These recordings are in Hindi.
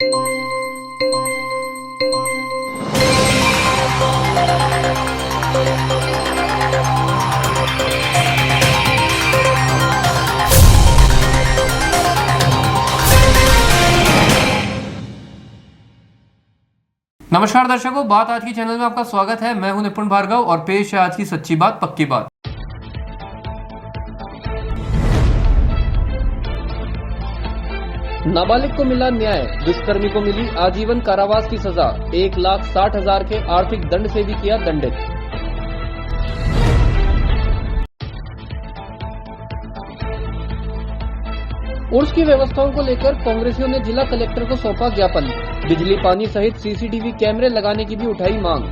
नमस्कार दर्शकों, बात आज की चैनल में आपका स्वागत है। मैं हूं निपुण भार्गव और पेश है आज की सच्ची बात पक्की बात। नाबालिग को मिला न्याय, दुष्कर्मी को मिली आजीवन कारावास की सजा, 1,60,000 के आर्थिक दंड से भी किया दंडित। उर्स की व्यवस्थाओं को लेकर कांग्रेसियों ने जिला कलेक्टर को सौंपा ज्ञापन, बिजली पानी सहित सीसीटीवी कैमरे लगाने की भी उठाई मांग।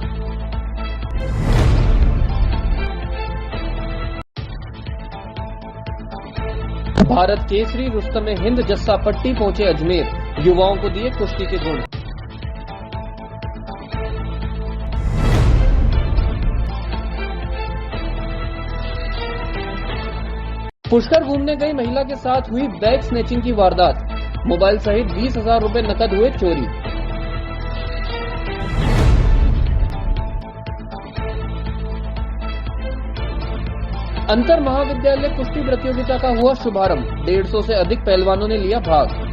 भारत केसरी रुस्तम हिंद जस्सा पट्टी पहुंचे अजमेर, युवाओं को दिए कुश्ती के गुण। पुष्कर घूमने गई महिला के साथ हुई बैग स्नैचिंग की वारदात, मोबाइल सहित 20,000 रुपए नकद हुए चोरी। अंतर महाविद्यालय कुश्ती प्रतियोगिता का हुआ शुभारंभ, 150 से अधिक पहलवानों ने लिया भाग।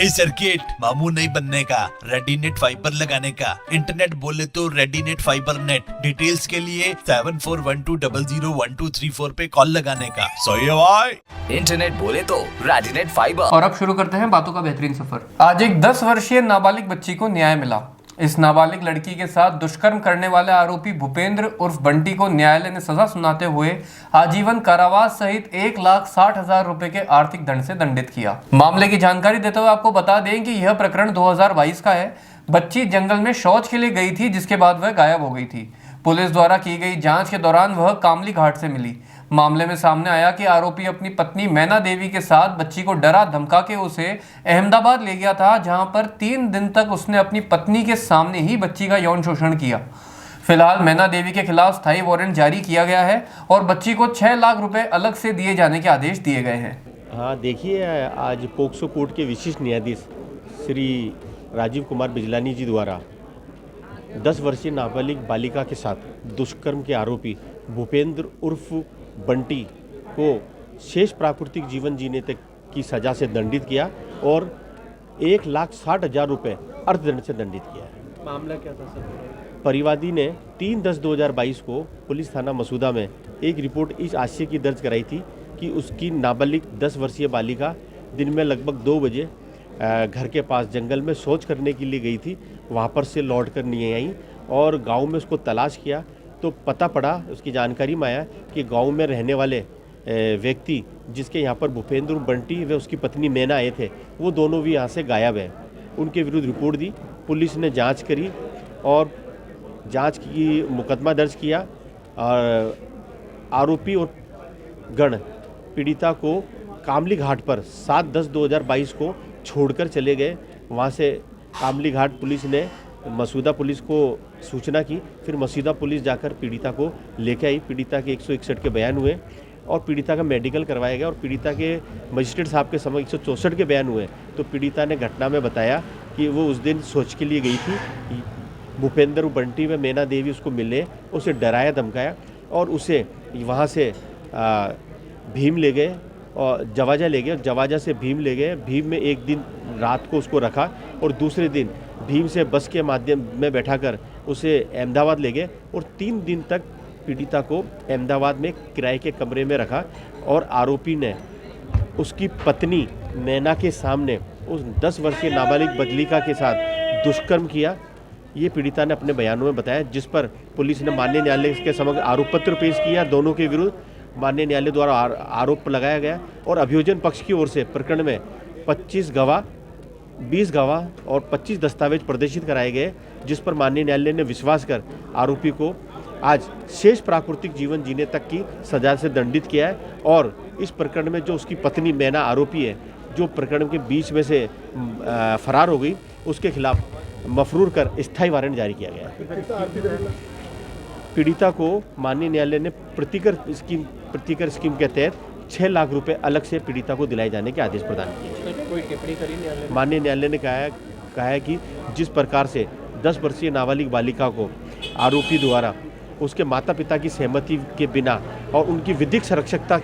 सर्किट मामू नहीं बनने का, रेडीनेट फाइबर लगाने का। इंटरनेट बोले तो रेडीनेट फाइबर नेट। डिटेल्स के लिए 7412001234 पे कॉल लगाने का। सही है भाई। इंटरनेट बोले तो रेडीनेट फाइबर। और अब शुरू करते हैं बातों का बेहतरीन सफर। आज एक 10 वर्षीय नाबालिग बच्ची को न्याय मिला। इस नाबालिग लड़की के साथ दुष्कर्म करने वाले आरोपी भूपेंद्र उर्फ बंटी को न्यायालय ने सजा सुनाते हुए आजीवन कारावास सहित 1,60,000 रुपए के आर्थिक दंड से दंडित किया। मामले की जानकारी देते हुए आपको बता दें कि यह प्रकरण 2022 का है। बच्ची जंगल में शौच के लिए गई थी, जिसके बाद वह गायब हो गई थी। पुलिस द्वारा की गई जांच के दौरान वह कामली घाट से मिली। मामले में सामने आया कि आरोपी अपनी पत्नी मैना देवी के साथ बच्ची को डरा धमका के उसे अहमदाबाद ले गया था, जहां पर 3 दिन तक उसने अपनी पत्नी के सामने ही बच्ची का यौन शोषण किया। फिलहाल मैना देवी के खिलाफ स्थायी वारंट जारी किया गया है और बच्ची को 6 लाख रुपए अलग से दिए जाने के आदेश दिए गए हैं। हाँ देखिए, आज पोक्सो कोर्ट के विशिष्ट न्यायाधीश श्री राजीव कुमार बिजलानी जी द्वारा 10 वर्षीय नाबालिग बालिका के साथ दुष्कर्म के आरोपी भूपेंद्र उर्फ बंटी को शेष प्राकृतिक जीवन जीने तक की सज़ा से दंडित किया और 1,60,000 रुपये अर्थदंड से दंडित किया है। मामला क्या था सर? परिवादी ने 3/10/2022 को पुलिस थाना मसूदा में एक रिपोर्ट इस आशय की दर्ज कराई थी कि उसकी नाबालिग 10 वर्षीय बालिका दिन में लगभग 2 बजे घर के पास जंगल में शौच करने के लिए गई थी। वहाँ पर से लौट कर नहीं आई और गांव में उसको तलाश किया तो पता पड़ा, उसकी जानकारी में आया कि गांव में रहने वाले व्यक्ति जिसके यहाँ पर भूपेंद्र बंटी व उसकी पत्नी मैना आए थे, वो दोनों भी यहाँ से गायब हैं। उनके विरुद्ध रिपोर्ट दी, पुलिस ने जांच करी और जांच की मुकदमा दर्ज किया और आरोपी और गण पीड़िता को कामली घाट पर 7/10/2022 को छोड़कर चले गए। वहाँ से कामली घाट पुलिस ने मसूदा पुलिस को सूचना की, फिर मसूदा पुलिस जाकर पीड़िता को लेकर आई। पीड़िता के 161 के बयान हुए और पीड़िता का मेडिकल करवाया गया और पीड़िता के मजिस्ट्रेट साहब के समय 164 के बयान हुए। तो पीड़िता ने घटना में बताया कि वो उस दिन सोच के लिए गई थी, भूपेंद्र बंटी व मैना देवी उसको मिले, उसे डराया धमकाया और उसे वहाँ से भीम ले गए और जवाजा ले गए, जवाजा से भीम ले गए। भीम में एक दिन रात को उसको रखा और दूसरे दिन भीम से बस के माध्यम में बैठाकर उसे अहमदाबाद ले गए और 3 दिन तक पीड़िता को अहमदाबाद में किराए के कमरे में रखा और आरोपी ने उसकी पत्नी मैना के सामने उस 10 वर्षीय नाबालिग बालिका के साथ दुष्कर्म किया। ये पीड़िता ने अपने बयानों में बताया, जिस पर पुलिस ने माननीय न्यायालय के समक्ष आरोप पत्र पेश किया। दोनों के विरुद्ध माननीय न्यायालय द्वारा आरोप लगाया गया और अभियोजन पक्ष की ओर से प्रकरण में 25 गवाह, 20 गवाह और 25 दस्तावेज प्रदर्शित कराए गए, जिस पर माननीय न्यायालय ने विश्वास कर आरोपी को आज शेष प्राकृतिक जीवन जीने तक की सजा से दंडित किया है। और इस प्रकरण में जो उसकी पत्नी मैना आरोपी है, जो प्रकरण के बीच में से फरार हो गई, उसके खिलाफ मफरूर कर स्थायी वारंट जारी किया गया है। पीड़िता को माननीय न्यायालय ने प्रतिकर स्कीम के तहत 6 लाख रुपए अलग से पीड़िता को दिलाए जाने के आदेश प्रदान किए। कोई टिप्पणी करी न्यायालय? माननीय न्यायालय ने कहा है कि जिस प्रकार से 10 वर्षीय नाबालिग बालिका को आरोपी द्वारा उसके माता पिता की सहमति के बिना और उनकी विधिक सुरक्षितता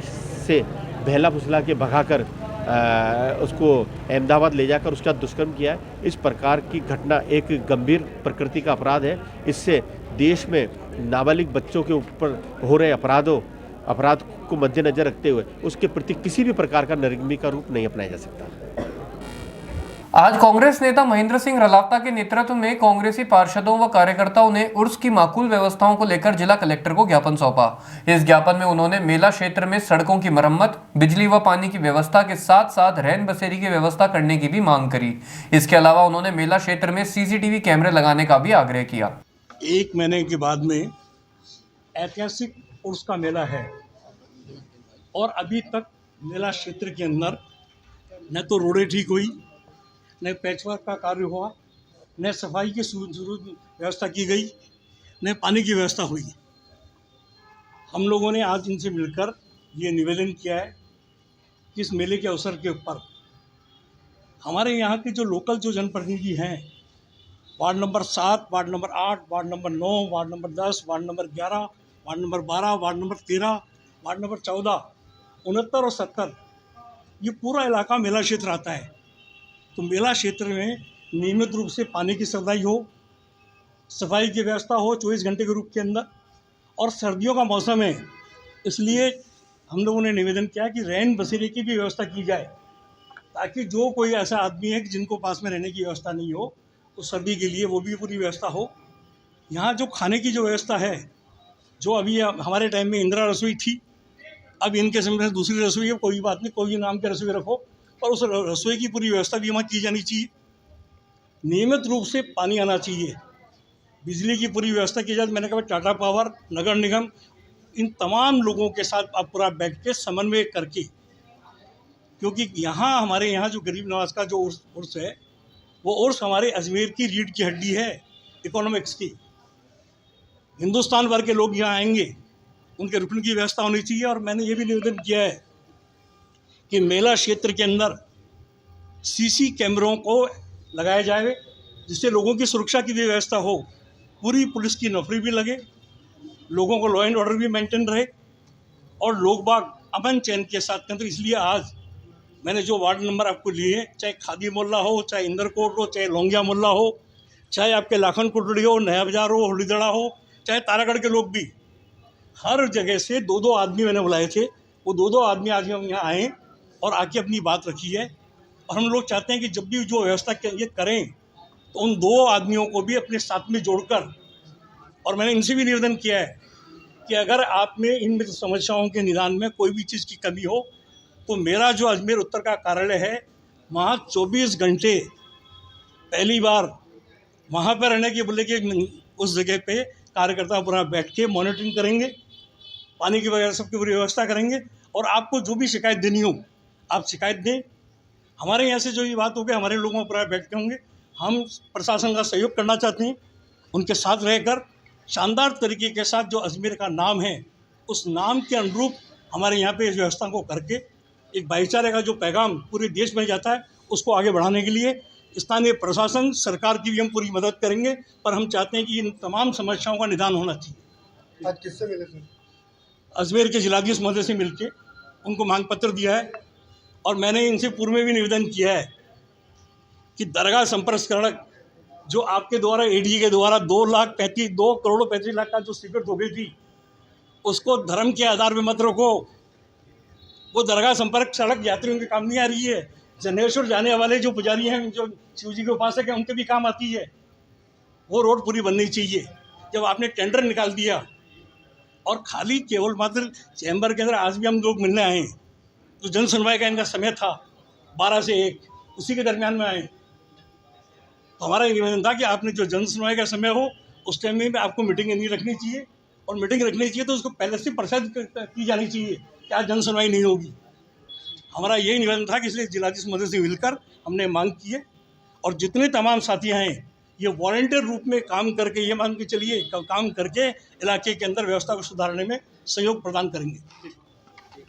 से बहला फुसला के भगाकर उसको अहमदाबाद ले जाकर उसका दुष्कर्म किया है, इस प्रकार की घटना एक गंभीर प्रकृति का अपराध है। इससे देश में नाबालिग बच्चों के ऊपर हो रहे अपराध को मद्देनजर रखते हुए उसके प्रति किसी भी प्रकार का नरमी का रूप नहीं अपनाया जा सकता। आज कांग्रेस नेता महेंद्र सिंह रलावता के नेतृत्व में कांग्रेसी पार्षदों व कार्यकर्ताओं ने उर्स की माकूल व्यवस्थाओं को लेकर जिला कलेक्टर को ज्ञापन सौंपा। इस ज्ञापन में उन्होंने मेला क्षेत्र में सड़कों की मरम्मत, बिजली व पानी की व्यवस्था के साथ साथ रहन बसेरी की व्यवस्था करने की भी मांग करी। इसके अलावा उन्होंने मेला क्षेत्र में CCTV कैमरे लगाने का भी आग्रह किया। 1 महीने के बाद में ऐतिहासिक उर्स का मेला है और अभी तक मेला क्षेत्र के अंदर न तो रोडें ठीक हुई, न पैचवर्क का कार्य हुआ, न सफाई की व्यवस्था की गई, न पानी की व्यवस्था हुई। हम लोगों ने आज इनसे मिलकर ये निवेदन किया है कि इस मेले के अवसर के ऊपर हमारे यहाँ के जो लोकल जो जनप्रतिनिधि हैं, ward number 7, ward number 8, ward number 9, ward number 10, ward number 11, ward number 12, ward number 13, ward number 14, 69 और 70, ये पूरा इलाका मेला क्षेत्र आता है। तो मेला क्षेत्र में नियमित रूप से पानी की सप्लाई हो, सफाई की व्यवस्था हो 24 घंटे के रूप के अंदर, और सर्दियों का मौसम है इसलिए हम लोगों ने निवेदन किया कि रहन बसेरे की भी व्यवस्था की जाए, ताकि जो कोई ऐसा आदमी है कि जिनको पास में रहने की व्यवस्था नहीं हो, तो सर्दी के लिए वो भी पूरी व्यवस्था हो। यहाँ जो खाने की जो व्यवस्था है, जो अभी हमारे टाइम में इंदिरा रसोई थी, अब इनके समय में दूसरी रसोई है, कोई बात नहीं, कोई नाम की रसोई रखो, पर उस रसोई की पूरी व्यवस्था भी वहाँ की जानी चाहिए। नियमित रूप से पानी आना चाहिए, बिजली की पूरी व्यवस्था की जाए। मैंने कहा टाटा पावर, नगर निगम, इन तमाम लोगों के साथ आप पूरा बैठ के समन्वय करके, क्योंकि यहाँ हमारे यहाँ जो गरीब नवाज का जो उर्स है, वो उर्स हमारे अजमेर की रीढ़ की हड्डी है इकोनॉमिक्स की। हिंदुस्तान भर के लोग यहाँ आएंगे, उनके रुकने की व्यवस्था होनी चाहिए। और मैंने ये भी निवेदन किया है कि मेला क्षेत्र के अंदर CC कैमरों को लगाया जाए, जिससे लोगों की सुरक्षा की भी व्यवस्था हो, पूरी पुलिस की नौकरी भी लगे, लोगों को लॉ एंड ऑर्डर भी मेंटेन रहे और लोग बाग अमन चैन के साथ करें। तो इसलिए आज मैंने जो वार्ड नंबर आपको लिए, चाहे खादी मोहल्ला हो, चाहे इंदरकोट हो, चाहे लोंगिया मोहल्ला हो, चाहे आपके लाखन कुटड़ी हो, नया बाजार हो, होलीदड़ा हो, चाहे तारागढ़ के लोग भी, हर जगह से 2-2 आदमी मैंने बुलाए थे। वो 2-2 आदमी आज हम यहाँ आए और आके अपनी बात रखी है। और हम लोग चाहते हैं कि जब भी जो व्यवस्था ये करें तो उन 2 आदमियों को भी अपने साथ में जोड़कर, और मैंने इनसे भी निवेदन किया है कि अगर आप में इन समस्याओं के निदान में कोई भी चीज़ की कमी हो तो मेरा जो अजमेर उत्तर का कार्यालय है वहाँ 24 घंटे पहली बार वहाँ पर रहने के बोले कि उस जगह पे कार्यकर्ता पूरा बैठ के मॉनिटरिंग करेंगे, पानी की वगैरह सबकी पूरी व्यवस्था करेंगे और आपको जो भी शिकायत देनी हो आप शिकायत दें। हमारे यहाँ से जो ये बात होगी हमारे लोगों पूरा बैठ के होंगे। हम प्रशासन का सहयोग करना चाहते हैं, उनके साथ रहकर शानदार तरीके के साथ जो अजमेर का नाम है उस नाम के अनुरूप हमारे यहाँ पे इस व्यवस्था को करके एक भाईचारे का जो पैगाम पूरे देश में जाता है उसको आगे बढ़ाने के लिए स्थानीय प्रशासन सरकार की भी हम पूरी मदद करेंगे। पर हम चाहते हैं कि इन तमाम समस्याओं का निदान होना चाहिए। आज किससे मिले थे? अजमेर के जिलाधीश महोदय से मिलके उनको मांग पत्र दिया है और मैंने इनसे पूर्व में भी निवेदन किया है कि दरगाह संपर्क सड़क जो आपके द्वारा एडी के द्वारा 2 करोड़ 35 लाख का जो स्वीकृत हो गई थी उसको धर्म के आधार पे मत रखो। वो दरगाह संपर्क सड़क यात्रियों के काम नहीं आ रही है, जनेश्वर जाने वाले जो पुजारी हैं जो शिव जी के उपासक हैं उनके भी काम आती है। वो रोड पूरी बननी चाहिए। जब आपने टेंडर निकाल दिया और खाली केवल मात्र चैम्बर के अंदर आज भी हम लोग मिलने आए हैं, जो जन सुनवाई का इनका समय था 12 से 1 उसी के दरमियान में आए। तो हमारा ये निवेदन था कि आपने जो जन सुनवाई का समय हो उस टाइम में आपको मीटिंग नहीं रखनी चाहिए और मीटिंग रखनी चाहिए तो उसको पहले से प्रसारित की जानी चाहिए कि आज जन सुनवाई नहीं होगी। हमारा यही निवेदन था कि इसलिए जिलाधीश महोदय से मिलकर हमने मांग की है और जितने तमाम साथी हैं ये वॉलंटियर रूप में काम करके ये मान के चलिए काम करके इलाके के अंदर व्यवस्था को सुधारने में सहयोग प्रदान करेंगे।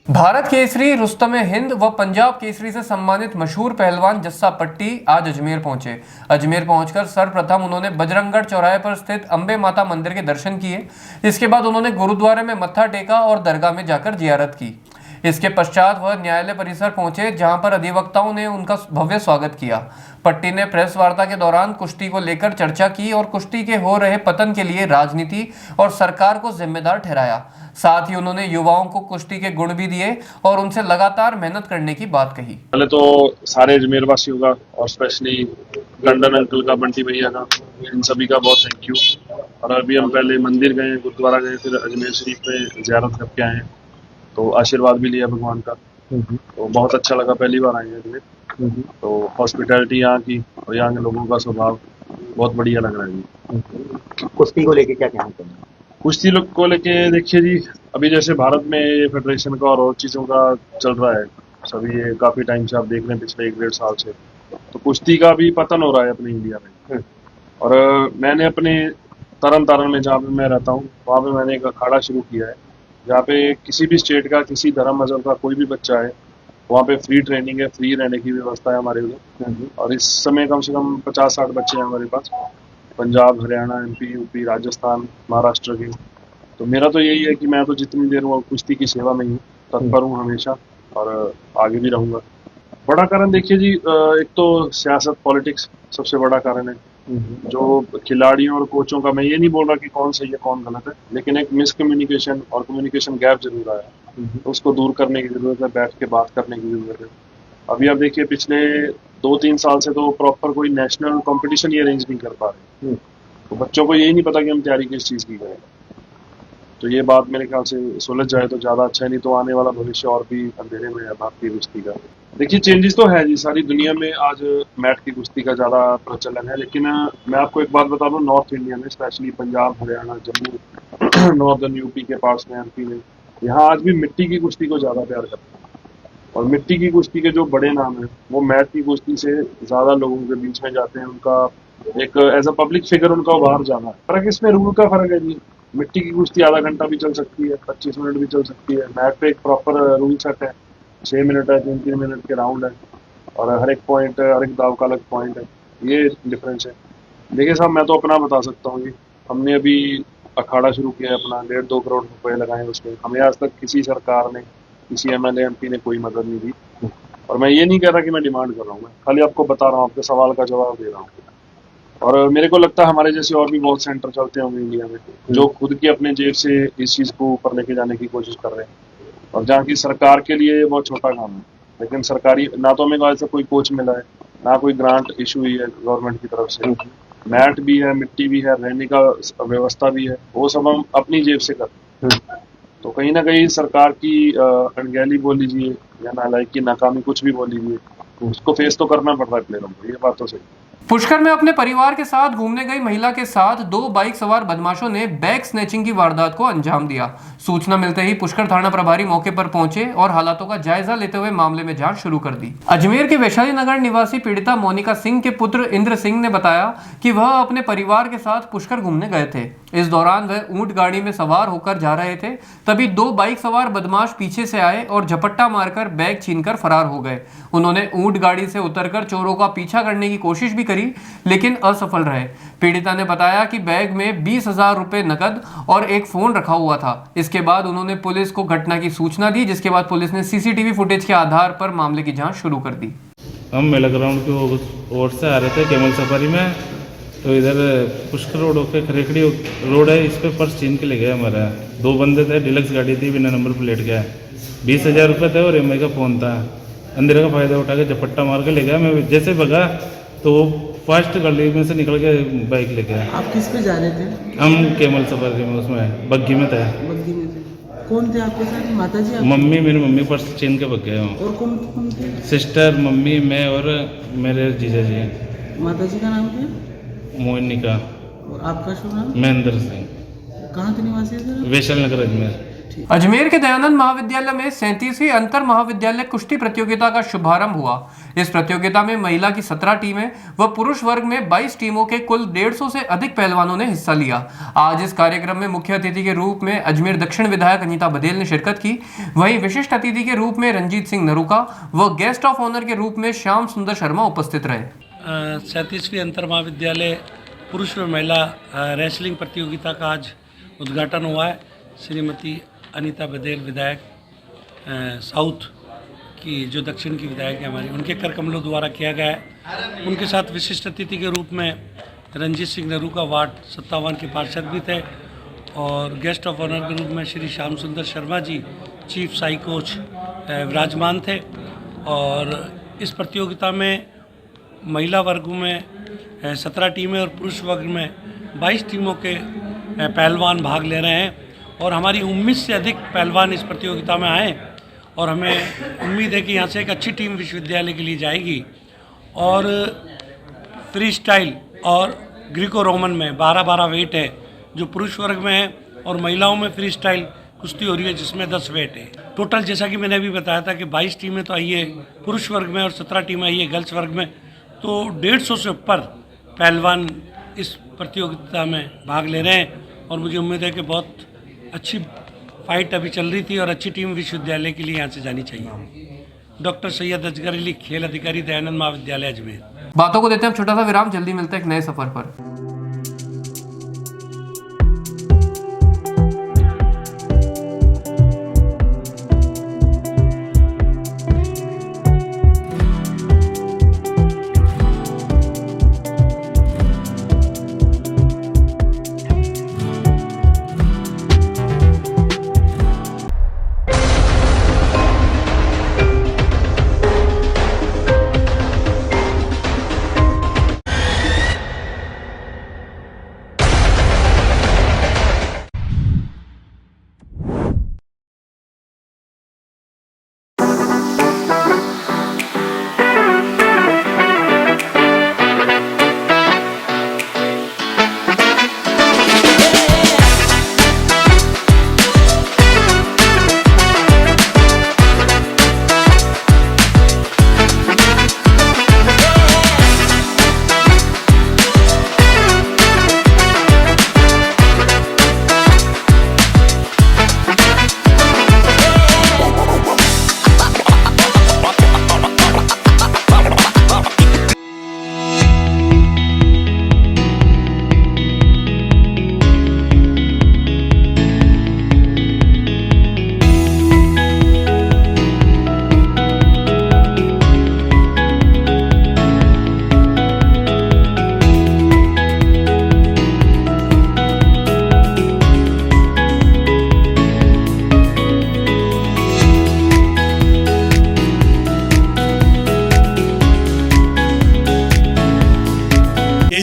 भारत केसरी रुस्तम हिंद व पंजाब केसरी से सम्मानित मशहूर पहलवान जस्सा पट्टी आज अजमेर पहुंचे। अजमेर पहुंचकर सर्वप्रथम उन्होंने बजरंगगढ़ चौराहे पर स्थित अंबे माता मंदिर के दर्शन किए। इसके बाद उन्होंने गुरुद्वारे में मत्था टेका और दरगाह में जाकर जियारत की। इसके पश्चात वह न्यायालय परिसर पहुंचे जहां पर अधिवक्ताओं ने उनका भव्य स्वागत किया। पट्टी ने प्रेस वार्ता के दौरान कुश्ती को लेकर चर्चा की और कुश्ती के हो रहे पतन के लिए राजनीति और सरकार को जिम्मेदार ठहराया। साथ ही उन्होंने युवाओं को कुश्ती के गुण भी दिए और उनसे लगातार मेहनत करने की बात कही। पहले तो सारे अजमेर वासियों का और स्पेशली लंदन अंकल का, बंटी भैया का, इन सभी का बहुत थैंक यू। और अभी हम पहले मंदिर गए, गुरुद्वारा गए, फिर अजमेर शरीफ में ज़ियारत करके आए हैं तो आशीर्वाद भी लिया भगवान का। तो बहुत अच्छा लगा, पहली बार आए हैं अजमेर। तो हॉस्पिटैलिटी यहाँ की और यहाँ के लोगों का स्वभाव बहुत बढ़िया लग रहा है। कुश्ती को लेके क्या कहना चाहिए? कुश्ती लोग को लेके देखिए जी, अभी जैसे भारत में ये फेडरेशन का और चीज़ों का चल रहा है सभी, ये काफ़ी टाइम से आप देख रहे हैं पिछले 1-1.5 साल से, तो कुश्ती का भी पतन हो रहा है अपने इंडिया में। और मैंने अपने तरन तारण में जहाँ पे मैं रहता हूँ वहाँ पे मैंने एक अखाड़ा शुरू किया है जहाँ पे किसी भी स्टेट का, किसी धर्म मजहब का कोई भी बच्चा है वहाँ पे फ्री ट्रेनिंग है, फ्री रहने की व्यवस्था है हमारे उधर। और इस समय कम से कम 50-60 बच्चे हैं हमारे पास, पंजाब, हरियाणा, MP, UP, राजस्थान, महाराष्ट्र के। तो मेरा तो यही है कि मैं तो जितनी देर वो कुश्ती की सेवा में हूँ, तत्पर हूँ हमेशा और आगे भी रहूँगा। बड़ा कारण देखिए जी, एक तो सियासत, पॉलिटिक्स सबसे बड़ा कारण है। जो खिलाड़ियों और कोचों का, मैं ये नहीं बोल रहा कि कौन सही है कौन गलत है, लेकिन एक मिसकम्युनिकेशन और कम्युनिकेशन गैप जरूर आया, उसको दूर करने की जरूरत है, बैठ के बात करने की जरूरत है। अभी आप देखिए पिछले 2-3 साल से तो प्रॉपर कोई नेशनल कंपटीशन ही अरेंज नहीं कर पा रहे, तो बच्चों को यही नहीं पता कि हम तैयारी किस चीज़ की करें। तो ये बात मेरे ख्याल से सुलझ जाए तो ज़्यादा अच्छा है, नहीं तो आने वाला भविष्य और भी अंधेरे में है भारतीय कुश्ती का। देखिए चेंजेस तो है जी, सारी दुनिया में आज मैट की कुश्ती का ज़्यादा प्रचलन है, लेकिन मैं आपको एक बात बता दूं, नॉर्थ इंडिया में specially Punjab, Haryana, Jammu, northern UP के पार्ट्स में, MP में, यहाँ आज भी मिट्टी की कुश्ती को ज़्यादा प्यार करते हैं। और मिट्टी की कुश्ती के जो बड़े नाम हैं वो मैट की कुश्ती से ज़्यादा लोगों के बीच में जाते हैं, उनका एक एज अ पब्लिक फिगर उनका उभार जाना है। फर्क इसमें रूल का फर्क है जी। मिट्टी की कुश्ती आधा घंटा भी चल सकती है, 25 मिनट भी चल सकती है। मैट पे एक प्रॉपर रूल सेट है, 6 मिनट है, 3-3 मिनट के राउंड है और हर एक पॉइंट है, हर एक दाव का अलग पॉइंट है, ये डिफरेंस है। देखिए साहब, मैं तो अपना बता सकता हूँ जी, हमने अभी अखाड़ा शुरू किया है अपना, 1.5-2 करोड़ रुपए लगाए उसमें। हमें आज तक किसी सरकार ने, किसी MLA MP ने कोई मदद नहीं दी। और मैं ये नहीं कह रहा कि मैं डिमांड कर रहा हूँ, मैं खाली आपको बता रहा हूँ, आपके सवाल का जवाब दे रहा हूँ। और मेरे को लगता है हमारे जैसे और भी बहुत सेंटर चलते होंगे इंडिया में जो खुद की अपने जेब से इस चीज़ को ऊपर लेके जाने की कोशिश कर रहे हैं, और जहाँ की सरकार के लिए बहुत छोटा काम है। लेकिन सरकारी, ना तो हमें ऐसा कोई कोच मिला है, ना कोई ग्रांट इशू हुई है गवर्नमेंट की तरफ से। मैट भी है, मिट्टी भी है, रहने का व्यवस्था भी है, वो सब हम अपनी जेब से करते हैं। तो कहीं ना कहीं सरकार की अनगहली बोल लीजिए या नालायकी नाकामी कुछ भी बोल लीजिए, तो उसको फेस तो करना पड़ रहा है प्लेयरों को, ये बात तो सही। पुष्कर में अपने परिवार के साथ घूमने गई महिला के साथ 2 बाइक सवार बदमाशों ने बैग स्नैचिंग की वारदात को अंजाम दिया। सूचना मिलते ही पुष्कर थाना प्रभारी मौके पर पहुंचे और हालातों का जायजा लेते हुए मामले में जांच शुरू कर दी। अजमेर के वैशाली नगर निवासी पीड़िता मोनिका सिंह के पुत्र इंद्र सिंह ने बताया कि वह अपने परिवार के साथ पुष्कर घूमने गए थे। इस दौरान वह ऊंट गाड़ी में सवार होकर जा रहे थे, तभी 2 बाइक सवार बदमाश पीछे से आए और झपट्टा मारकर बैग छीनकर फरार हो गए। उन्होंने ऊंट गाड़ी से उतरकर चोरों का पीछा करने की कोशिश भी करी, लेकिन असफल रहे। पीड़िता ने बताया कि बैग में 20,000 रुपए नकद और एक फोन रखा हुआ था। इसके बाद उन्होंने पुलिस को घटना की सूचना दी, जिसके बाद पुलिस ने सीसीटीवी फुटेज के आधार पर मामले की जांच शुरू कर दी। हम मेला ग्राउंड की ओर से आ रहे थे कैमल सफारी में, तो इधर पुष्कर रोड होकर खरेखड़ी रोड है, इस पे पर्स छीन के ले गए हमारा। 2 बंदे थे, डिलक्स गाड़ी थी, बिना नंबर प्लेट का। 20,000 रुपये थे और EMI का फ़ोन था। अंधेरे का फ़ायदा उठा के झपट्टा मार के ले गया। मैं जैसे भगा तो वो फास्ट गली में से निकल के बाइक ले गया। आप किस पे जा रहे थे? हम कैमल सफारी में, उसमें बग्गी में थे। बग्गी में थे। कौन थे आपके साथ? माता जी? मम्मी, मेरी मम्मी पर्स छीन के भग गए। और कौन कौन थे? सिस्टर, मम्मी, मैं और मेरे जीजा जी। माता जी का नाम क्या? मोनिका। और आपका शुभ नाम? महेंद्र सिंह। कहाँ के निवासी है सर? वैशाली नगर अजमेर। अजमेर के दयानंद महाविद्यालय में 37वीं अंतर महाविद्यालय कुश्ती प्रतियोगिता का शुभारंभ हुआ। इस प्रतियोगिता में महिला की 17 टीमें व पुरुष वर्ग में 22 टीमों के कुल 150 से अधिक पहलवानों ने हिस्सा लिया। आज इस कार्यक्रम में मुख्य अतिथि के रूप में अजमेर दक्षिण विधायक अनीता बघेल ने शिरकत की। वहीं विशिष्ट अतिथि के रूप में रंजीत सिंह नरूका व गेस्ट ऑफ ऑनर के रूप में श्याम सुंदर शर्मा उपस्थित रहे। 37वीं अंतर महाविद्यालय पुरुष व महिला रेसलिंग प्रतियोगिता का आज उद्घाटन हुआ है। श्रीमती अनीता बघेल विधायक साउथ की, जो दक्षिण की विधायक है हमारी, उनके कर कमलों द्वारा किया गया है। उनके साथ विशिष्ट अतिथि के रूप में रंजीत सिंह नरूका वार्ड 57 के पार्षद भी थे और गेस्ट ऑफ ऑनर के रूप में श्री श्याम सुंदर शर्मा जी चीफ साई कोच विराजमान थे। और इस प्रतियोगिता में महिला वर्ग में 17 टीमें और पुरुष वर्ग में 22 टीमों के पहलवान भाग ले रहे हैं और हमारी 19 से अधिक पहलवान इस प्रतियोगिता में आए और हमें उम्मीद है कि यहाँ से एक अच्छी टीम विश्वविद्यालय के लिए जाएगी। और फ्री स्टाइल और ग्रीको रोमन में 12-12 वेट है जो पुरुष वर्ग में है और महिलाओं में फ्री स्टाइल कुश्ती हो रही है जिसमें 10 वेट है। टोटल जैसा कि मैंने अभी बताया था कि 22 टीमें तो आई है पुरुष वर्ग में और 17 टीमें आई है गर्ल्स वर्ग में, तो 150 से ऊपर पहलवान इस प्रतियोगिता में भाग ले रहे हैं और मुझे उम्मीद है कि बहुत अच्छी फाइट अभी चल रही थी और अच्छी टीम विश्वविद्यालय के लिए यहाँ से जानी चाहिए। डॉक्टर सैयद असगर अली, खेल अधिकारी, दयानंद महाविद्यालय अजमेर। बातों को देते हैं छोटा सा विराम, जल्दी मिलते हैं एक नए सफर पर।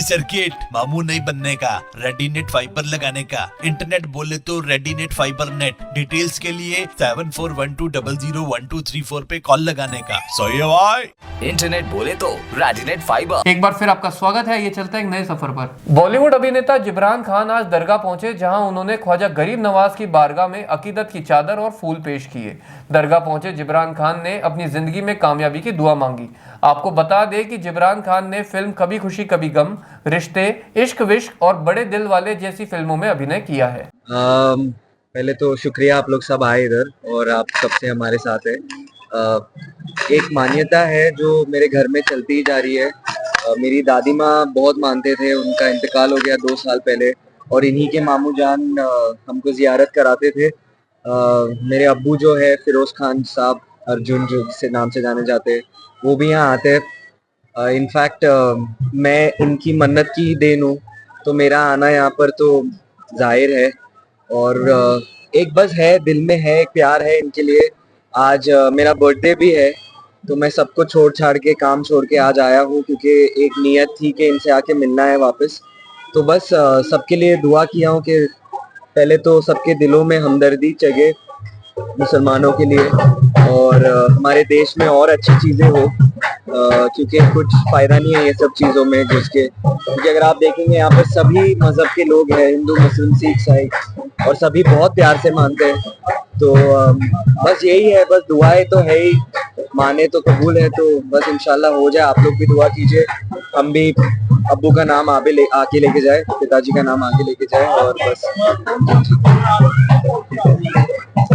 सर्किट, मामू नहीं बनने का, रेडीनेट फाइबर लगाने का, इंटरनेट बोले तो रेडीनेट फाइबर नेट। डिटेल्स के लिए 7412001234 पे कॉल लगाने का। सो ये भाई इंटरनेट बोले तो रेडिनेट फाइबर। एक बार फिर आपका स्वागत है। ये चलता है एक नए सफर पर। बॉलीवुड अभिनेता जिब्रान खान आज दरगाह पहुंचे, जहां उन्होंने ख्वाजा गरीब नवाज की बारगाह में अकीदत की चादर और फूल पेश किए। दरगाह पहुंचे जिब्रान खान ने अपनी जिंदगी में कामयाबी की दुआ मांगी। आपको बता दें कि जिब्रान खान ने फिल्म कभी खुशी कभी गम, रिश्ते, इश्क विश्क और बड़े दिल वाले जैसी फिल्मों में अभिनय किया है। पहले तो शुक्रिया आप लोग सब आए इधर और आप सबसे हमारे साथ है। एक मान्यता है जो मेरे घर में चलती ही जा रही है। मेरी दादी माँ बहुत मानते थे, उनका इंतकाल हो गया 2 साल पहले और इन्हीं के मामू जान हमको जियारत कराते थे। मेरे अब्बू जो है फिरोज खान साहब, अर्जुन जो से नाम से जाने जाते हैं, वो भी यहाँ आते हैं। इनफैक्ट मैं इनकी मन्नत की ही देन हूँ, तो मेरा आना यहाँ पर तो जाहिर है। और एक बस है, दिल में है, एक प्यार है इनके लिए। आज मेरा बर्थडे भी है, तो मैं सबको छोड़ छाड़ के, काम छोड़ के आज आया हूँ, क्योंकि एक नियत थी कि इनसे आके मिलना है वापस। तो बस सबके लिए दुआ किया हूँ कि पहले तो सबके दिलों में हमदर्दी जगे मुसलमानों के लिए और हमारे देश में और अच्छी चीज़ें हो, क्योंकि कुछ फ़ायदा नहीं है ये सब चीज़ों में क्योंकि अगर आप देखेंगे यहाँ पर सभी मज़हब के लोग हैं, हिंदू, मुस्लिम, सिख, ईसाई, और सभी बहुत प्यार से मानते हैं। तो बस यही है, बस दुआएं तो है ही, माने तो कबूल है, तो बस इंशाल्लाह हो जाए। आप लोग भी दुआ कीजिए, हम भी अब्बू का नाम आके लेके जाए, पिताजी का नाम आगे लेके जाए। और बस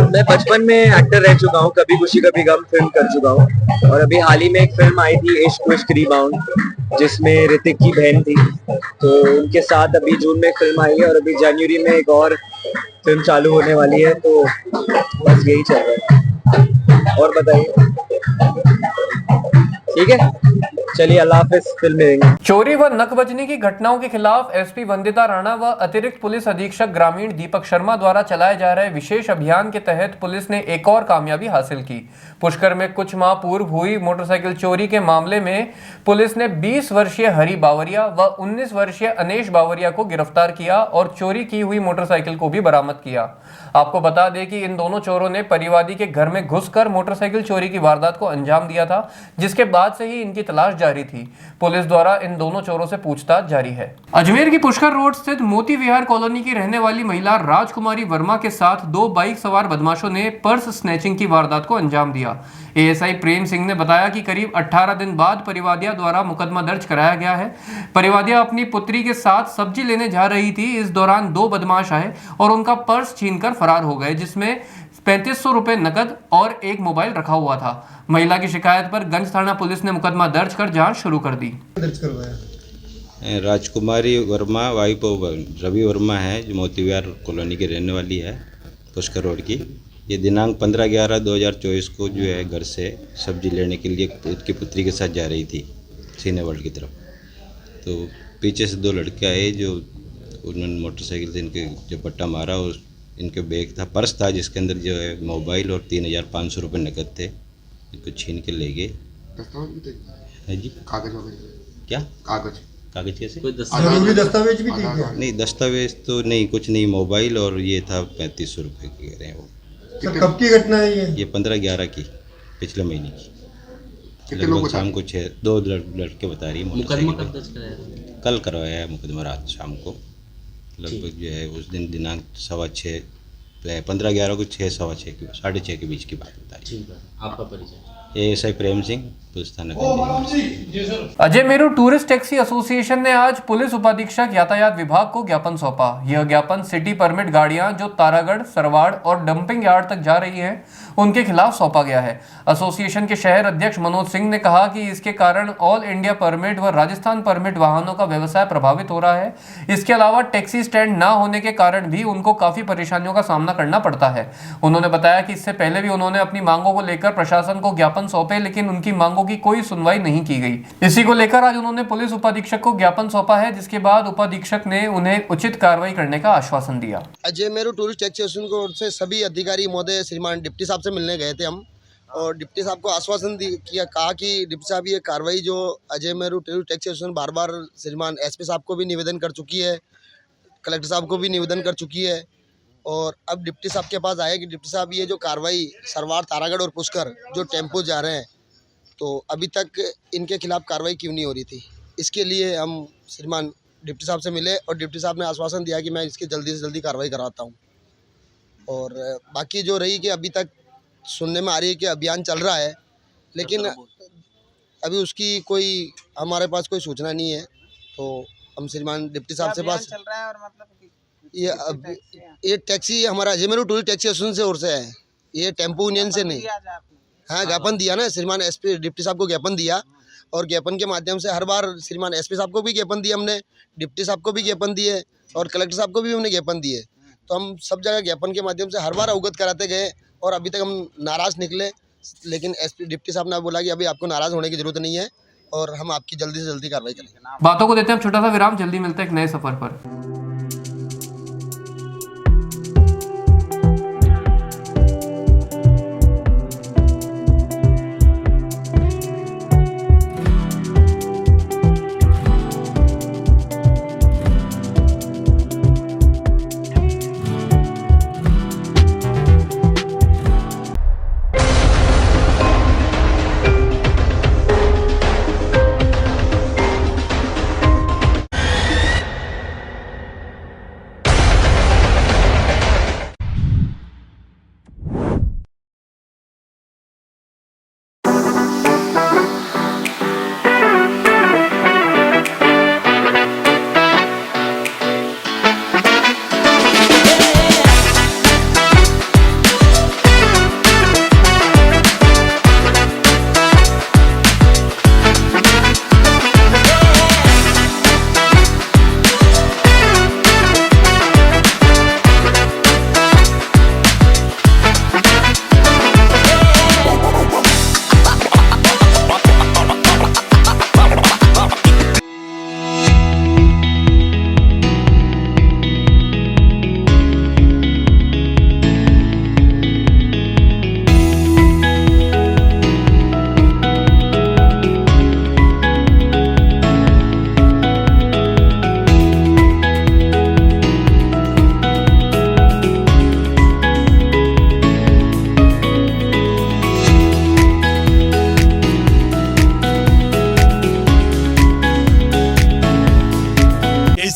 मैं बचपन में एक्टर रह चुका हूँ, कभी खुशी कभी गम फिल्म कर चुका हूँ, और अभी हाल ही में एक फिल्म आई थी इश्क विश्क रीबाउंड, जिसमें ऋतिक की बहन थी, तो उनके साथ अभी जून में फिल्म आई है और अभी जनवरी में एक और फिल्म चालू होने वाली है। तो बस यही चल रहा है, और बताइए। ठीक है, चलिए, अल्लाह हाफिज, फिल्म मिलेंगे। चोरी व नकबजनी की घटनाओं के खिलाफ एसपी वंदिता राणा व अतिरिक्त पुलिस अधीक्षक ग्रामीण दीपक शर्मा द्वारा चलाए जा रहे विशेष अभियान के तहत पुलिस ने एक और कामयाबी हासिल की। पुष्कर में कुछ माह पूर्व हुई मोटरसाइकिल चोरी के मामले में पुलिस ने 20 वर्षीय हरी बावरिया व 19 वर्षीय अनेश बावरिया को गिरफ्तार किया और चोरी की हुई मोटरसाइकिल को भी बरामद किया। आपको बता दें कि इन दोनों चोरों ने परिवादी के घर में घुसकर मोटरसाइकिल चोरी की वारदात को अंजाम दिया था, जिसके बाद से ही इनकी तलाश जारी थी। पुलिस द्वारा इन दोनों चोरों से पूछताछ जारी है। अजमेर की पुष्कर रोड स्थित मोती विहार कॉलोनी की रहने वाली महिला राजकुमारी वर्मा के साथ 2 बाइक सवार बदमाशों ने पर्स स्नैचिंग की वारदात को अंजाम दिया। एएसआई प्रेम सिंह ने बताया कि करीब 18 दिन बाद परिवादिया द्वारा मुकदमा दर्ज कराया गया है। परिवादिया अपनी पुत्री के साथ सब्जी लेने जा रही थी। इस दौरान 2 बदमाश आए और उनका पर्स छीनकर फरार हो गए, जिसमें 3500 रुपए नकद और एक मोबाइल रखा हुआ था। महिला की शिकायत पर गंज थाना पुलिस ने मुकदमा दर्ज कर जांच शुरू कर दी। राजकुमारी वर्मा वाइफ रवि वर्मा है, जो मोती विहार कॉलोनी की रहने वाली है, पुष्कर रोड की। ये दिनांक 15/11/2024 को जो है घर से सब्जी लेने के लिए उसकी पुत्री के साथ जा रही थी सीने वर्ल्ड की तरफ। तो पीछे से 2 लड़के आए, जो उन्होंने मोटरसाइकिल से इनके जो पट्टा मारा और इनके बैग था, पर्स था, जिसके अंदर जो है मोबाइल और 3500 रुपये नकद थे, इनको छीन के ले गए। है जी, कागज क्या कागज कागज कैसे? कोई दस्तावेज भी थे? नहीं, दस्तावेज तो नहीं, कुछ नहीं, मोबाइल और ये था 3500 रुपये की कह रहे हैं वो। कब की घटना है ये? ये 15/11 की, पिछले महीने की, लगभग शाम को 2 लड़के बता रही है। कल करवाया है मुकदमा, रात शाम को लगभग जो है उस दिन दिनांक 6:15 15/11 को 6:15 के बीच की बात बता रही है। आपका परिचय? एएसआई प्रेम सिंह, पुलिस थाना। Ajay Meru tourist taxi association ने आज पुलिस उपाधीक्षक यातायात विभाग को ज्ञापन सौंपा। यह ज्ञापन सिटी परमिट गाड़ियां जो तारागढ़, सरवाड़ और डंपिंग यार्ड तक जा रही हैं, उनके खिलाफ सौंपा गया है। एसोसिएशन के शहर अध्यक्ष मनोज सिंह ने कहा कि इसके कारण ऑल इंडिया परमिट व राजस्थान परमिट वाहनों का व्यवसाय प्रभावित हो रहा है। इसके अलावा टैक्सी स्टैंड न होने के कारण भी उनको काफी परेशानियों का सामना करना पड़ता है। उन्होंने बताया कि इससे पहले भी उन्होंने अपनी मांगों को लेकर प्रशासन को ज्ञापन सौंपे, लेकिन उनकी मांगों की कोई सुनवाई नहीं की गई। इसी को लेकर आज उन्होंने पुलिस उपाधीक्षक को ज्ञापन सौंपा है, जिसके बाद उपाधीक्षक ने उन्हें उचित कार्रवाई करने का आश्वासन दिया। Ajay Meru tourist taxi association की ओर से सभी अधिकारी महोदय, श्रीमान डिप्टी साहब से मिलने गए थे हम, और डिप्टी साहब को आश्वासन किया, कहा कि डिप्टी साहब ये कार्रवाई जो अजय मेरू टैक्स एसोसिएशन बार बार श्रीमान एसपी साहब को भी निवेदन कर चुकी है, कलेक्टर साहब को भी निवेदन कर चुकी है, और अब डिप्टी साहब के पास आया कि डिप्टी साहब ये जो कार्रवाई सरवार, तारागढ़ और पुष्कर जो टेम्पो जा रहे हैं, तो अभी तक इनके खिलाफ कार्रवाई क्यों नहीं हो रही थी। इसके लिए हम श्रीमान डिप्टी साहब से मिले और डिप्टी साहब ने आश्वासन दिया कि मैं इसकी जल्दी से जल्दी कार्रवाई कराता हूँ। और बाकी जो रही कि अभी तक सुनने में आ रही है कि अभियान चल रहा है, लेकिन अभी उसकी कोई हमारे पास कोई सूचना नहीं है। तो हम श्रीमान डिप्टी साहब से पास चल रहा है और मतलब ये टैक्सी हमारा Ajay Meru tourist taxi association से ओर से है, ये टेम्पो यूनियन से नहीं। हाँ, ज्ञापन दिया ना श्रीमान एसपी डिप्टी साहब को ज्ञापन दिया, और ज्ञापन के माध्यम से हर बार श्रीमान एसपी साहब को भी ज्ञापन दिया हमने, डिप्टी साहब को भी ज्ञापन दिए और कलेक्टर साहब को भी हमने ज्ञापन दिए। तो हम सब जगह ज्ञापन के माध्यम से हर बार अवगत कराते गए और अभी तक हम नाराज़ निकले, लेकिन एसपी डिप्टी साहब ने बोला कि अभी आपको नाराज़ होने की जरूरत नहीं है और हम आपकी जल्दी से जल्दी कार्रवाई करेंगे। बातों को देते हैं छोटा सा विराम, जल्दी मिलते हैं एक नए सफर पर।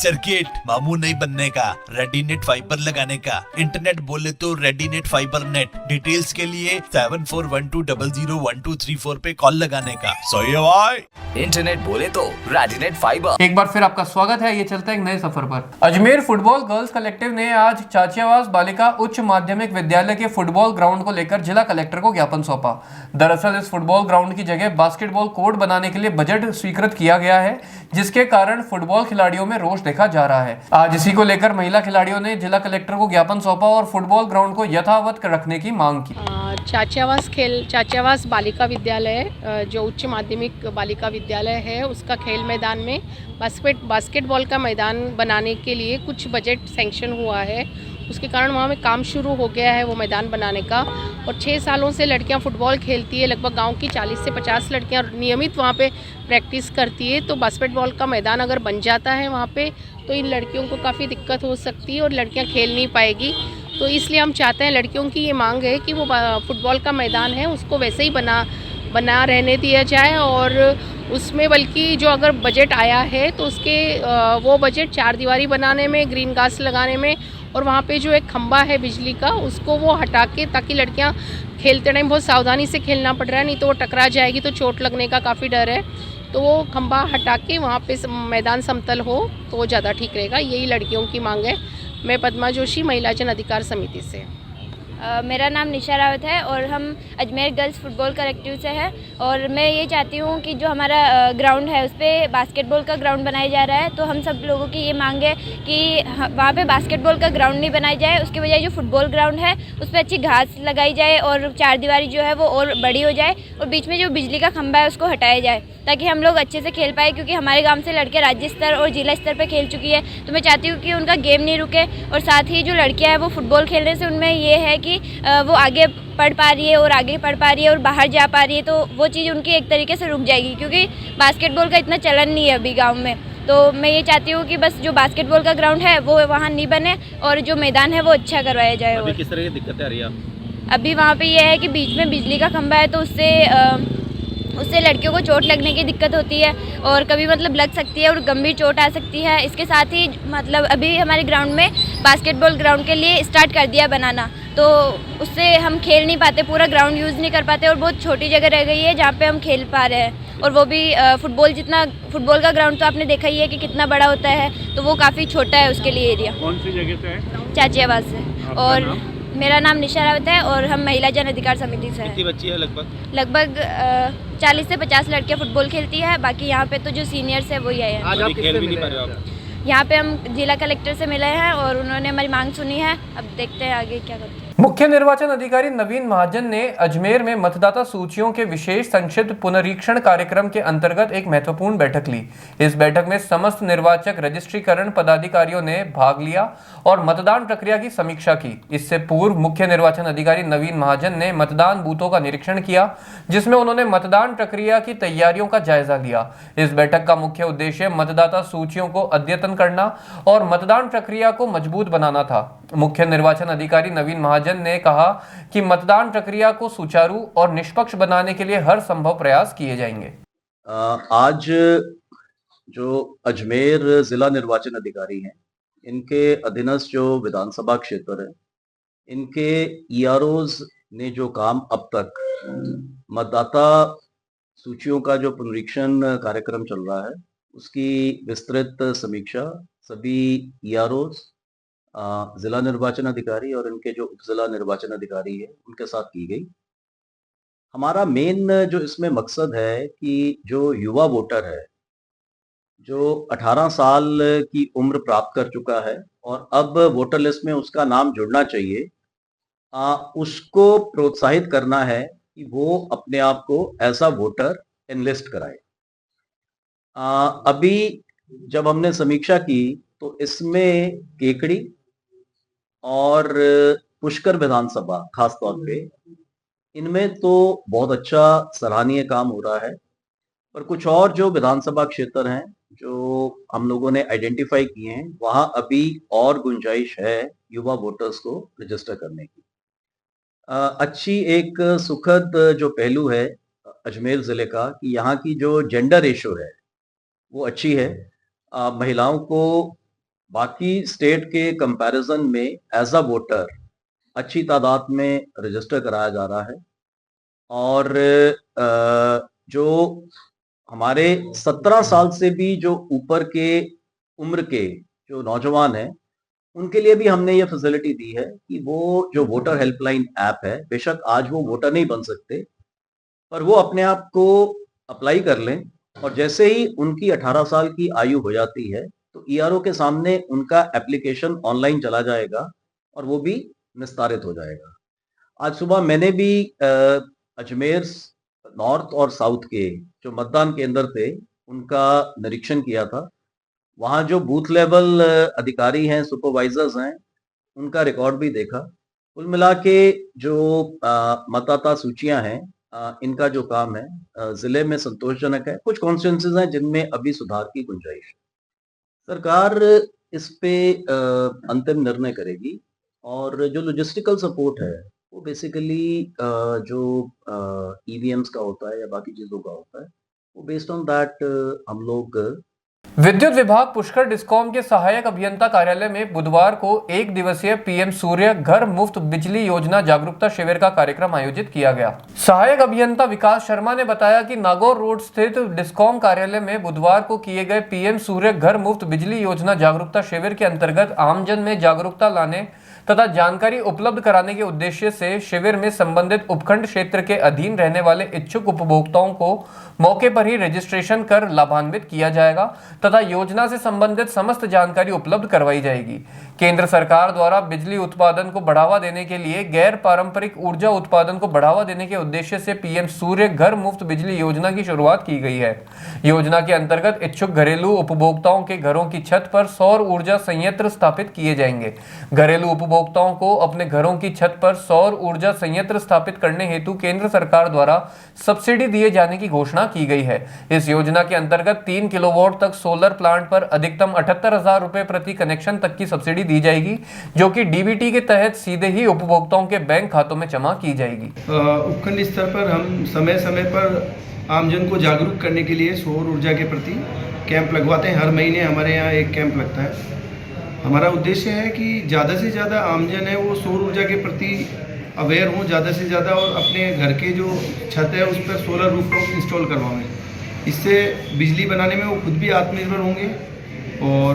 सर्किट मामू नहीं बनने का, रेडीनेट फाइबर लगाने का, इंटरनेट बोले तो रेडीनेट फाइबर नेट। डिटेल्स के लिए 7412001234 पे कॉल लगाने का। सही है भाई। इंटरनेट बोले तो रेडीनेट फाइबर। एक बार फिर आपका स्वागत है, ये चलता है एक नए सफर पर। अजमेर फुटबॉल गर्ल्स कलेक्टिव ने आज चाचियावास बालिका उच्च माध्यमिक विद्यालय के फुटबॉल ग्राउंड को लेकर जिला कलेक्टर को ज्ञापन सौंपा। दरअसल इस फुटबॉल ग्राउंड की जगह बास्केटबॉल कोर्ट बनाने के लिए बजट स्वीकृत किया गया है, जिसके कारण फुटबॉल खिलाड़ियों में रोष देखा जा रहा है। आज इसी को लेकर महिला खिलाड़ियों ने जिला कलेक्टर को ज्ञापन सौंपा और फुटबॉल ग्राउंड को यथावत रखने की मांग की। चाचियावास बालिका विद्यालय जो उच्च माध्यमिक बालिका विद्यालय है, उसका खेल मैदान में बास्केटबॉल का मैदान बनाने के लिए कुछ बजट सैंक्शन हुआ है। उसके कारण वहाँ में काम शुरू हो गया है वो मैदान बनाने का, और 6 सालों से लड़कियाँ फुटबॉल खेलती है। लगभग गांव की 40 से 50 लड़कियाँ नियमित वहाँ पे प्रैक्टिस करती है। तो बास्केटबॉल का मैदान अगर बन जाता है वहाँ पे, तो इन लड़कियों को काफ़ी दिक्कत हो सकती है और लड़कियाँ खेल नहीं पाएगी। तो इसलिए हम चाहते हैं, लड़कियों की ये मांग है कि वो फुटबॉल का मैदान है उसको वैसे ही बना रहने दिया जाए, और उसमें बल्कि जो अगर बजट आया है तो उसके वो बजट 4 दीवारी बनाने में, ग्रीन घास लगाने में, और वहाँ पे जो एक खंबा है बिजली का उसको वो हटा के, ताकि लड़कियाँ खेलते टाइम बहुत सावधानी से खेलना पड़ रहा है, नहीं तो वो टकरा जाएगी तो चोट लगने का काफ़ी डर है। तो वो खंबा हटा के वहाँ पे मैदान समतल हो तो वो ज़्यादा ठीक रहेगा। यही लड़कियों की मांग है। मैं पद्मा जोशी, महिला जन अधिकार समिति से। मेरा नाम निशा रावत है और हम अजमेर गर्ल्स फुटबॉल कलेक्टिव से हैं, और मैं ये चाहती हूँ कि जो हमारा ग्राउंड है उस पर बास्केटबॉल का ग्राउंड बनाया जा रहा है। तो हम सब लोगों की ये मांग है कि वहाँ पे बास्केटबॉल का ग्राउंड नहीं बनाया जाए, उसके बजाय जो फुटबॉल ग्राउंड है उस पर अच्छी घास लगाई जाए और 4 दीवारी जो है वो और बड़ी हो जाए, और बीच में जो बिजली का खंभा है उसको हटाया जाए, ताकि हम लोग अच्छे से खेल पाए। क्योंकि हमारे गाँव से लड़के राज्य स्तर और जिला स्तर पर खेल चुकी है, तो मैं चाहती हूँ कि उनका गेम नहीं रुके, और साथ ही जो लड़कियाँ हैं वो फुटबॉल खेलने से उनमें ये है कि कि वो आगे पढ़ पा रही है और आगे पढ़ पा रही है और बाहर जा पा रही है, तो वो चीज़ उनकी एक तरीके से रुक जाएगी, क्योंकि बास्केटबॉल का इतना चलन नहीं है अभी गाँव में। तो मैं ये चाहती हूँ कि बस जो बास्केटबॉल का ग्राउंड है वो वहाँ नहीं बने और जो मैदान है वो अच्छा करवाया जाए। अभी किस तरह की दिक्कतें आ रही है आप? अभी वहाँ पे ये है कि बीच में बिजली का खंभा है, तो उससे लड़कियों को चोट लगने की दिक्कत होती है और कभी मतलब लग सकती है और गंभीर चोट आ सकती है। इसके साथ ही मतलब अभी हमारे ग्राउंड में बास्केटबॉल ग्राउंड के लिए स्टार्ट कर दिया बनाना, तो उससे हम खेल नहीं पाते, पूरा ग्राउंड यूज़ नहीं कर पाते और बहुत छोटी जगह रह गई है जहाँ पे हम खेल पा रहे हैं। और वो भी फुटबॉल का ग्राउंड तो आपने देखा ही है कि कितना बड़ा होता है, तो वो काफ़ी छोटा है उसके लिए एरिया। कौन सी जगह पे है? चाचियावास से। और मेरा नाम निशा रावत है और हम महिला जन अधिकार समिति से हैं। कितनी बच्ची है लगभग 40 से 50 लड़कियां फुटबॉल खेलती है, बाकी यहाँ पे तो जो सीनियर्स है वही है। आज आप खेल भी नहीं पा रहे हो आप? यहाँ पे हम जिला कलेक्टर से मिले हैं और उन्होंने हमारी मांग सुनी है, अब देखते हैं आगे क्या करते हैं। मुख्य निर्वाचन अधिकारी नवीन महाजन ने अजमेर में मतदाता सूचियों के विशेष संक्षिप्त पुनरीक्षण कार्यक्रम के अंतर्गत एक महत्वपूर्ण बैठक ली। इस बैठक में समस्त निर्वाचक रजिस्ट्रीकरण पदाधिकारियों ने भाग लिया और मतदान प्रक्रिया की समीक्षा की। इससे पूर्व मुख्य निर्वाचन अधिकारी नवीन महाजन ने मतदान बूथों का निरीक्षण किया, जिसमें उन्होंने मतदान प्रक्रिया की तैयारियों का जायजा लिया। इस बैठक का मुख्य उद्देश्य मतदाता सूचियों को अद्यतन करना और मतदान प्रक्रिया को मजबूत बनाना था। मुख्य निर्वाचन अधिकारी नवीन महाजन ने कहा कि मतदान प्रक्रिया को सुचारू और निष्पक्ष बनाने के लिए हर संभव प्रयास किए जाएंगे। आज जो अजमेर जिला निर्वाचन अधिकारी हैं, इनके अधीनस्थ जो विधानसभा क्षेत्र है, इनके ईआरओज ने जो काम अब तक मतदाता सूचियों का जो पुनरीक्षण कार्यक्रम चल रहा है उसकी विस्तृत समीक्षा सभी ईआरओज, जिला निर्वाचन अधिकारी और इनके जो उप जिला निर्वाचन अधिकारी है उनके साथ की गई। हमारा मेन जो इसमें मकसद है कि जो युवा वोटर है, जो 18 साल की उम्र प्राप्त कर चुका है और अब वोटर लिस्ट में उसका नाम जुड़ना चाहिए, उसको प्रोत्साहित करना है कि वो अपने आप को ऐसा वोटर एनलिस्ट कराए। अभी जब हमने समीक्षा की तो इसमें केकड़ी और पुष्कर विधानसभा खास तौर पे, इनमें तो बहुत अच्छा सराहनीय काम हो रहा है, पर कुछ और जो विधानसभा क्षेत्र हैं जो हम लोगों ने आइडेंटिफाई किए हैं, वहां अभी और गुंजाइश है युवा वोटर्स को रजिस्टर करने की। अच्छी एक सुखद जो पहलू है अजमेर जिले का कि यहाँ की जो जेंडर रेशो है वो अच्छी है। महिलाओं को बाकी स्टेट के कंपैरिजन में एज अ वोटर अच्छी तादाद में रजिस्टर कराया जा रहा है। और जो हमारे 17 साल से भी जो ऊपर के उम्र के जो नौजवान हैं, उनके लिए भी हमने ये फैसिलिटी दी है कि वो जो वोटर हेल्पलाइन ऐप है, बेशक आज वो वोटर नहीं बन सकते, पर वो अपने आप को अप्लाई कर लें और जैसे ही उनकी 18 साल की आयु हो जाती है तो ईआरओ के सामने उनका एप्लीकेशन ऑनलाइन चला जाएगा और वो भी निस्तारित हो जाएगा। आज सुबह मैंने भी अजमेर नॉर्थ और साउथ के जो मतदान केंद्र थे उनका निरीक्षण किया था। वहाँ जो बूथ लेवल अधिकारी हैं, सुपरवाइजर्स हैं, उनका रिकॉर्ड भी देखा। कुल मिला के जो मतदाता सूचियां हैं, इनका जो काम है जिले में संतोषजनक है। कुछ कॉन्स्टिट्यूंसीज हैं जिनमें अभी सुधार की गुंजाइश है। सरकार इस पे अंतिम निर्णय करेगी और जो लॉजिस्टिकल सपोर्ट है वो बेसिकली जो ईवीएम्स का होता है या बाकी चीज़ों का होता है, वो बेस्ड ऑन दैट हम लोग। विद्युत विभाग पुष्कर डिस्कॉम के सहायक अभियंता कार्यालय में बुधवार को 1 दिवसीय पीएम सूर्य घर मुफ्त बिजली योजना जागरूकता शिविर का कार्यक्रम आयोजित किया गया। सहायक अभियंता विकास शर्मा ने बताया कि नागौर रोड स्थित डिस्कॉम कार्यालय में बुधवार को किए गए पीएम सूर्य घर मुफ्त बिजली योजना जागरूकता शिविर के अंतर्गत आमजन में जागरूकता लाने तथा जानकारी उपलब्ध कराने के उद्देश्य से शिविर में संबंधित उपखंड क्षेत्र के अधीन रहने वाले इच्छुक उपभोक्ताओं को मौके पर ही रजिस्ट्रेशन कर लाभान्वित किया जाएगा तथा योजना से संबंधित समस्त जानकारी उपलब्ध करवाई जाएगी। केंद्र सरकार द्वारा बिजली उत्पादन को बढ़ावा देने के लिए गैर पारंपरिक ऊर्जा उत्पादन को बढ़ावा देने के उद्देश्य से पीएम सूर्य घर मुफ्त बिजली योजना की शुरुआत की गई है। योजना के अंतर्गत इच्छुक घरेलू उपभोक्ताओं के घरों की छत पर सौर ऊर्जा संयंत्र स्थापित किए जाएंगे। घरेलू उपभोक्ता उपभोक्ताओं को अपने घरों की छत पर सौर ऊर्जा संयंत्र स्थापित करने हेतु केंद्र सरकार द्वारा सब्सिडी दिए जाने की घोषणा की गई है। इस योजना के अंतर्गत 3 किलोवाट तक सोलर प्लांट पर अधिकतम 78,000 रुपए प्रति कनेक्शन तक की सब्सिडी दी जाएगी, जो कि डीबीटी के तहत सीधे ही उपभोक्ताओं के बैंक खातों में जमा की जाएगी। उपखंड स्तर पर हम समय समय पर आमजन को जागरूक करने के लिए सौर ऊर्जा के प्रति कैंप लगवाते हैं। हर महीने हमारे यहाँ एक कैंप लगता है। हमारा उद्देश्य है कि ज़्यादा से ज़्यादा आमजन है वो सौर ऊर्जा के प्रति अवेयर हों ज़्यादा से ज़्यादा, और अपने घर के जो छत है उस पर सोलर रूफटॉप इंस्टॉल करवाएं। इससे बिजली बनाने में वो खुद भी आत्मनिर्भर होंगे, और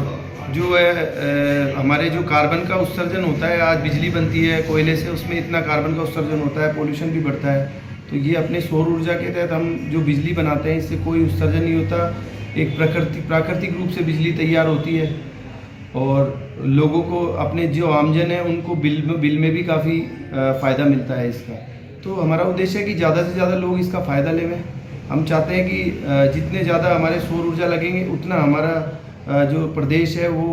जो है हमारे जो कार्बन का उत्सर्जन होता है, आज बिजली बनती है कोयले से, उसमें इतना कार्बन का उत्सर्जन होता है, पोल्यूशन भी बढ़ता है। तो ये अपने सौर ऊर्जा के तहत हम जो बिजली बनाते हैं इससे कोई उत्सर्जन नहीं होता, एक प्राकृतिक रूप से बिजली तैयार होती है, और लोगों को अपने जो आमजन है उनको बिल में भी काफ़ी फ़ायदा मिलता है इसका। तो हमारा उद्देश्य है कि ज़्यादा से ज़्यादा लोग इसका फ़ायदा लें। हम चाहते हैं कि जितने ज़्यादा हमारे सौर ऊर्जा लगेंगे उतना हमारा जो प्रदेश है वो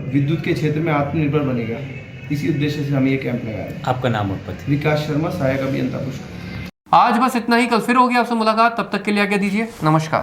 विद्युत के क्षेत्र में आत्मनिर्भर बनेगा। इसी उद्देश्य से हम ये कैंप लगाए हैं। आपका नाम और पद? विकास शर्मा, सहायक अभियंता पुष्कर। आज बस इतना ही, कल फिर होगी आपसे मुलाकात। तब तक के लिए आज्ञा दीजिए, नमस्कार।